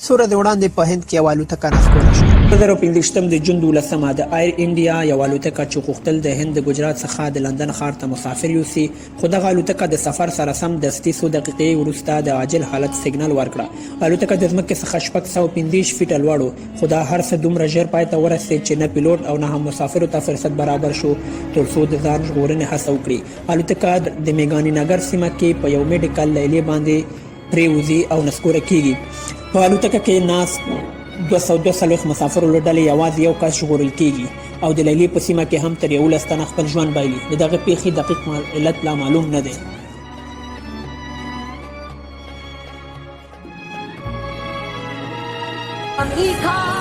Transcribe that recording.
څو ورځې وړاندې په هند کې یوه الوتکه نسکوره شوه. 2015 د جون 12 د ایر انډیا یوه الوتکه چې غوښتل د هند د ګجرات څخه د لندن ښار ته مسافر یوسي، خو دغه الوتکه د سفر سره سم دستي څو دقیقې وروسته د عاجل حالت سیګنال ورکړه. الوتکه د ځمکې څخه 615 فیټه لوړ و، خو دا هر څه دومره ژر پای ته ورسېد چې نه پیلوټ او نه هم مسافرو ته فرصت برابر شو تر څو د ځان ژغورنې هڅه وکړي. الوتکه د میګاني نګر سیمه کې په یو میډیکل لیلې باندې پریوزي او نسکوره کیږي. په الوتکه کې ناست 242 مسافرو له ډلې یوازې یو کس ژغورل کیږي او د لیلې په سیمه کې هم تر 11 تنه خپل ژوند بایلي. د دغه پیښې دقیق علت لا معلوم نه دی. امریکا